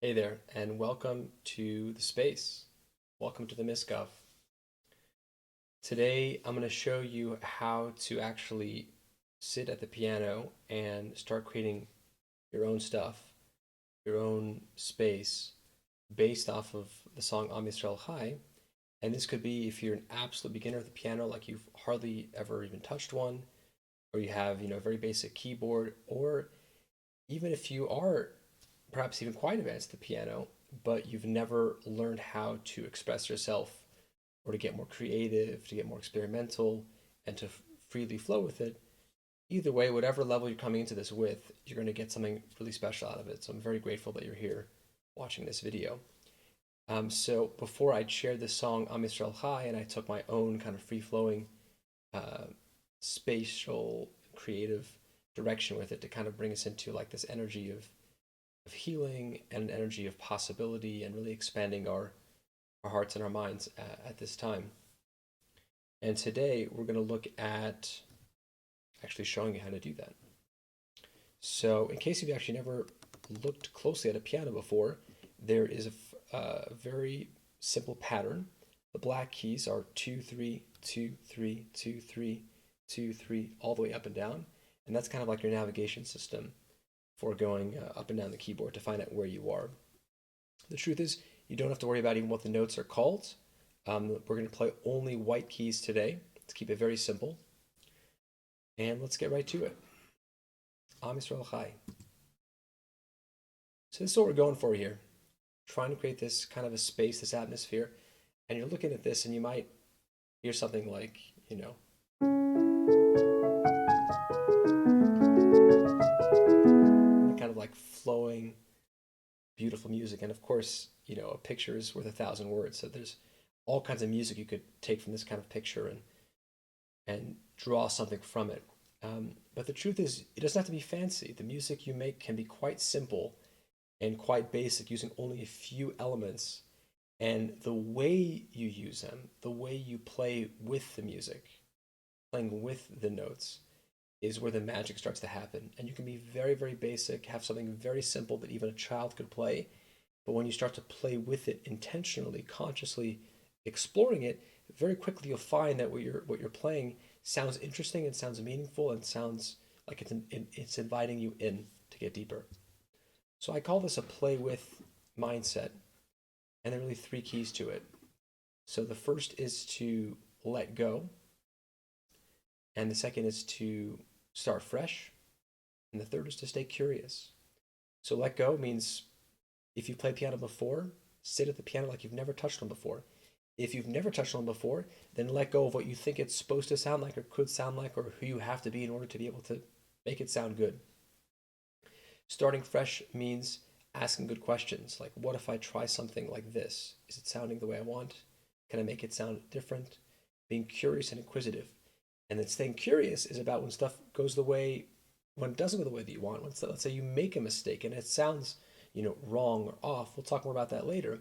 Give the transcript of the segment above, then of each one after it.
Hey there, and welcome to the space. Welcome to the Misgav. Today, I'm going to show you how to actually sit at the piano and start creating your own stuff, your own space, based off of the song Am Yisrael Chai. And this could be if you're an absolute beginner of the piano, like you've hardly ever even touched one, or you have, a very basic keyboard, or even if you are perhaps even quite advanced at the piano, but you've never learned how to express yourself or to get more creative, to get more experimental, and to freely flow with it. Either way, whatever level you're coming into this with, you're going to get something really special out of it. So I'm very grateful that you're here watching this video. So before I shared this song, Am Yisrael Chai, and I took my own kind of free-flowing, uh, spatial, creative direction with it to kind of bring us into like this energy of healing and an energy of possibility and really expanding our hearts and our minds at this time. And today we're going to look at actually showing you how to do that. So, in case you've actually never looked closely at a piano before, there is a very simple pattern. The black keys are 2, 3, 2, 3, 2, 3, 2, 3, all the way up and down. And that's kind of like your navigation system for going up and down the keyboard to find out where you are. The truth is, you don't have to worry about even what the notes are called. We're going to play only white keys today to keep it very simple. And let's get right to it. Am Yisrael Chai. So this is what we're going for here. Trying to create this kind of a space, this atmosphere. And you're looking at this and you might hear something like, kind of like flowing, beautiful music. And of course, a picture is worth 1,000 words. So there's all kinds of music you could take from this kind of picture and draw something from it. But the truth is, it doesn't have to be fancy. The music you make can be quite simple and quite basic, using only a few elements. And the way you use them, the way you play with the music, playing with the notes, is where the magic starts to happen. And you can be very, very basic, have something very simple that even a child could play. But when you start to play with it intentionally, consciously exploring it, very quickly you'll find that what you're playing sounds interesting and sounds meaningful and sounds like it's inviting you in to get deeper. So I call this a play with mindset, and there are really three keys to it. So the first is to let go, and the second is to start fresh, and the third is to stay curious. So let go means if you've played piano before, sit at the piano like you've never touched one before. If you've never touched one before, then let go of what you think it's supposed to sound like or could sound like or who you have to be in order to be able to make it sound good. Starting fresh means asking good questions like, what if I try something like this? Is it sounding the way I want? Can I make it sound different? Being curious and inquisitive. And then staying curious is about when stuff goes the way, when it doesn't go the way that you want. Let's say you make a mistake and it sounds, wrong or off. We'll talk more about that later.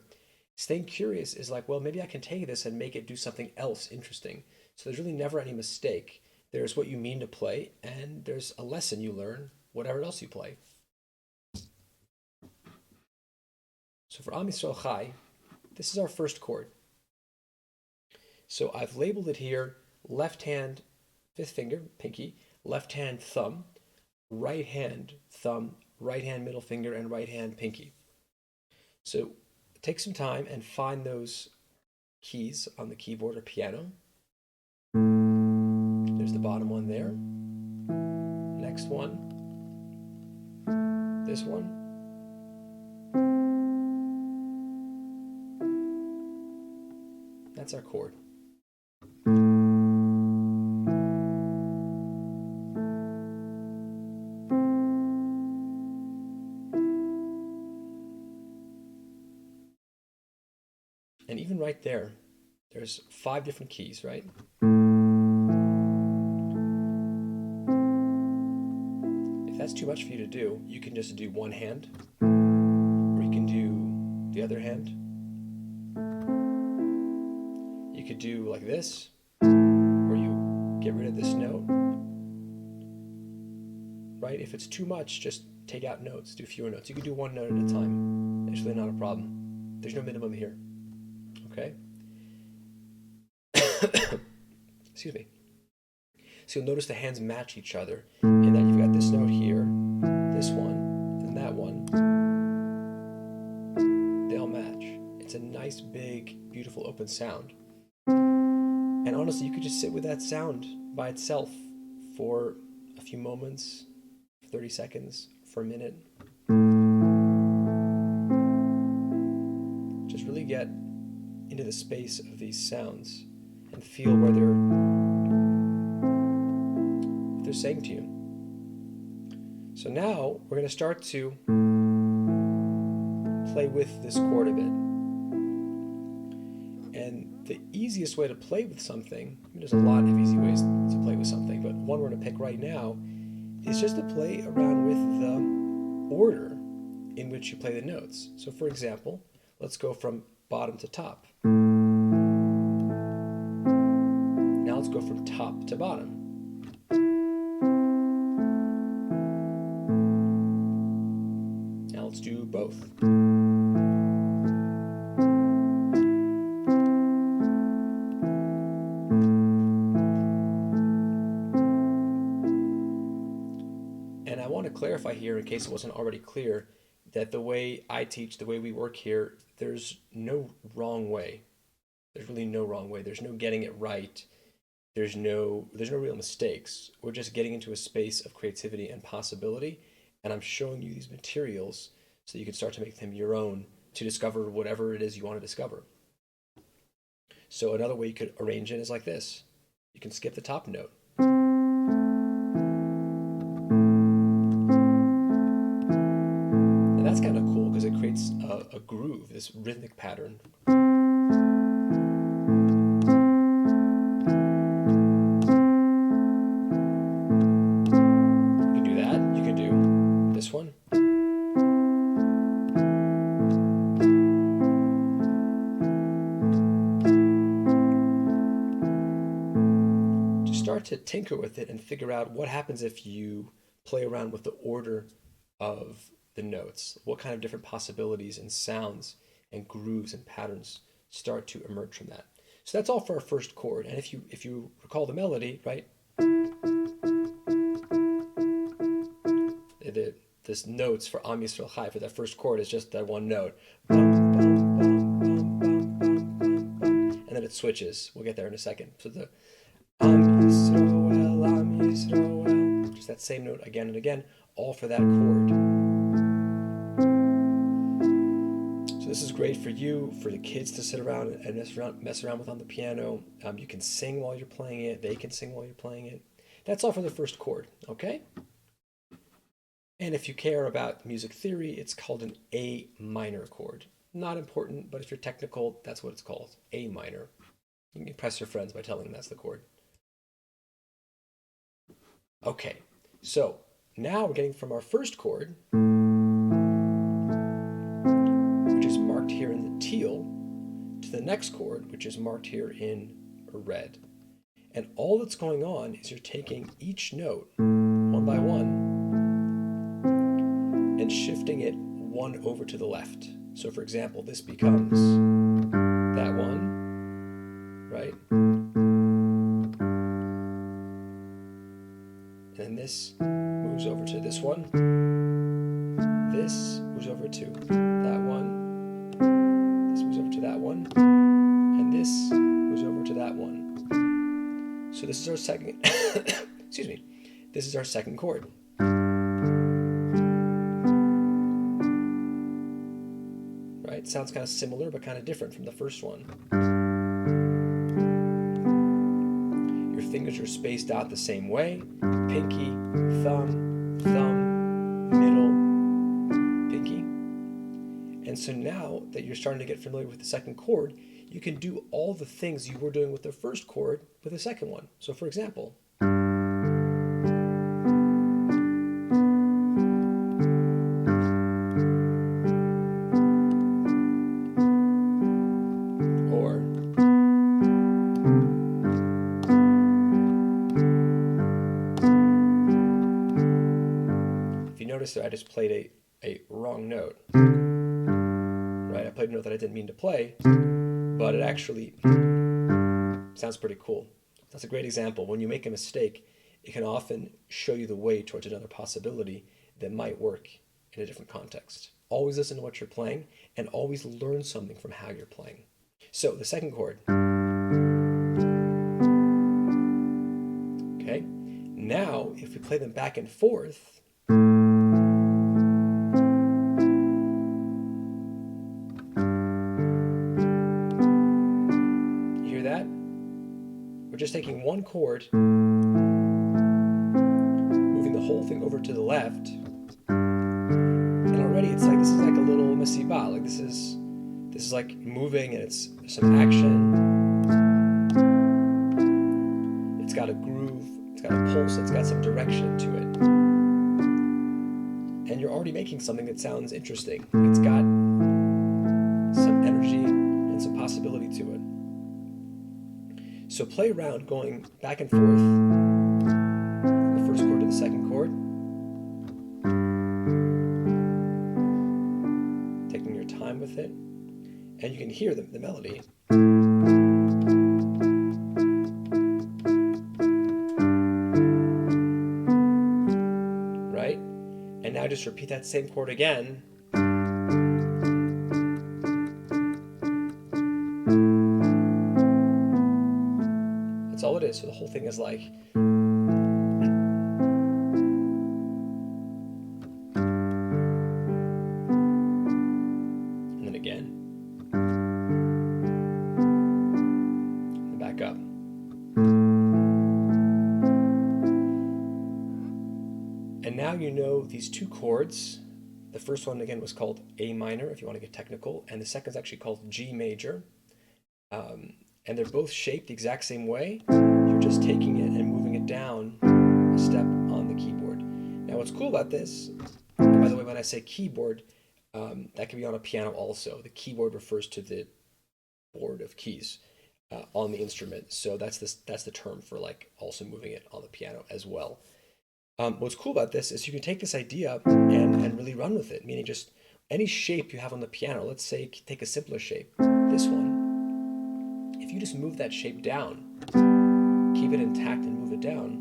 Staying curious is like, well, maybe I can take this and make it do something else interesting. So there's really never any mistake. There's what you mean to play, and there's a lesson you learn, whatever else you play. So for Am Yisrael Chai, this is our first chord. So I've labeled it here left hand, fifth finger, pinky, left hand, thumb, right hand, thumb, right hand, middle finger, and right hand, pinky. So take some time and find those keys on the keyboard or piano. There's the bottom one there. Next one. This one. That's our chord. And even right there, there's 5 different keys, right? If that's too much for you to do, you can just do one hand, or you can do the other hand. You could do like this, or you get rid of this note, right? If it's too much, just take out notes, do fewer notes. You can do one note at a time. It's really not a problem. There's no minimum here. Okay? Excuse me. So you'll notice the hands match each other in that you've got this note here, this one, and that one. They all match. It's a nice, big, beautiful, open sound. And honestly, you could just sit with that sound by itself for a few moments, 30 seconds, for a minute. Just really get into the space of these sounds and feel what they're saying to you. So now we're going to start to play with this chord a bit. And the easiest way to play with something, there's a lot of easy ways to play with something, but one we're going to pick right now is just to play around with the order in which you play the notes. So for example, let's go from bottom to top. Now let's go from top to bottom. Now let's do both. And I want to clarify here, in case it wasn't already clear, that the way I teach, the way we work here, there's no wrong way. There's really no wrong way. There's no getting it right. There's no real mistakes. We're just getting into a space of creativity and possibility, and I'm showing you these materials so you can start to make them your own to discover whatever it is you want to discover. So another way you could arrange it is like this. You can skip the top note. And that's kind of cool because it creates a groove, this rhythmic pattern. You can do that. You can do this one. Start to tinker with it and figure out what happens if you play around with the order of the notes. What kind of different possibilities and sounds and grooves and patterns start to emerge from that. So that's all for our first chord. And if you recall the melody, right? This notes for Am Yisrael Chai for that first chord is just that one note. Bum, bum, bum, bum, bum, bum, bum, bum. And then it switches. We'll get there in a second. So the Am Yisrael, just that same note again and again, all for that chord. So this is great for you, for the kids to sit around and mess around with on the piano. You can sing while you're playing it. They can sing while you're playing it. That's all for the first chord, okay? And if you care about music theory, it's called an A minor chord. Not important, but if you're technical, that's what it's called, A minor. You can impress your friends by telling them that's the chord. Okay, so now we're getting from our first chord, which is marked here in the teal, to the next chord, which is marked here in red. And all that's going on is you're taking each note, one by one, and shifting it one over to the left. So for example, this becomes that one, right? And this moves over to this one. This moves over to that one. This moves over to that one. And this moves over to that one. So this is our second, excuse me, this is our second chord. Right? Sounds kind of similar, but kind of different from the first one. Your fingers are spaced out the same way. Pinky, thumb, middle, pinky. And so now that you're starting to get familiar with the second chord, you can do all the things you were doing with the first chord with the second one. So for example, notice that I just played a wrong note, right? I played a note that I didn't mean to play, but it actually sounds pretty cool. That's a great example. When you make a mistake, it can often show you the way towards another possibility that might work in a different context. Always listen to what you're playing and always learn something from how you're playing. So the second chord. Okay. Now, if we play them back and forth, you hear that? We're just taking one chord, moving the whole thing over to the left, and already it's like this is like a little Misgav. Like this is like moving, and it's some action. It's got a groove, it's got a pulse, it's got some direction to it. And you're already making something that sounds interesting. It's got some energy and some possibility to it. So play around going back and forth, the first chord to the second chord, taking your time with it, and you can hear the melody. Right? And now just repeat that same chord again. That's all it is. So the whole thing is like, and then again, and back up. And now you know these two chords. The first one again was called A minor, if you want to get technical, and the second is actually called G major. And they're both shaped the exact same way. You're just taking it and moving it down a step on the keyboard. Now what's cool about this, and by the way, when I say keyboard, that can be on a piano also. The keyboard refers to the board of keys on the instrument. So that's the term for like also moving it on the piano as well. What's cool about this is you can take this idea and really run with it, meaning just any shape you have on the piano. Let's say take a simpler shape, this one. If you just move that shape down, keep it intact and move it down,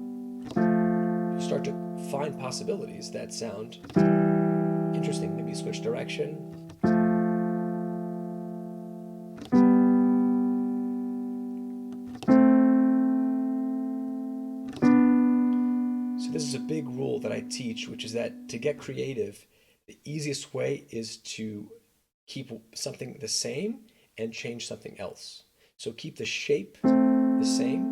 you start to find possibilities that sound interesting. Maybe switch direction. So this is a big rule that I teach, which is that to get creative, the easiest way is to keep something the same and change something else. So keep the shape the same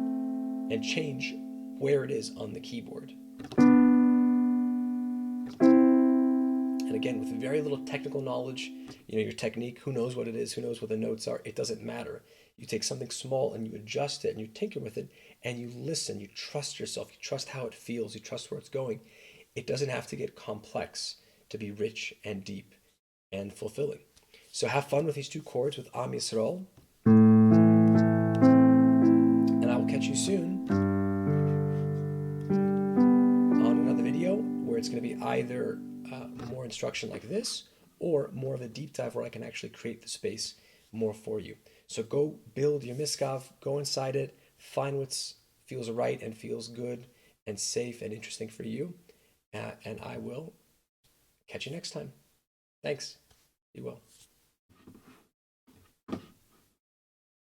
and change where it is on the keyboard. And again, with very little technical knowledge, your technique, who knows what it is, who knows what the notes are, it doesn't matter. You take something small and you adjust it and you tinker with it and you listen, you trust yourself, you trust how it feels, you trust where it's going. It doesn't have to get complex to be rich and deep and fulfilling. So have fun with these two chords with Am Yisrael. And I will catch you soon on another video where it's going to be either more instruction like this or more of a deep dive where I can actually create the space more for you. So go build your Misgav, go inside it, find what feels right and feels good and safe and interesting for you. And I will catch you next time. Thanks. Be well.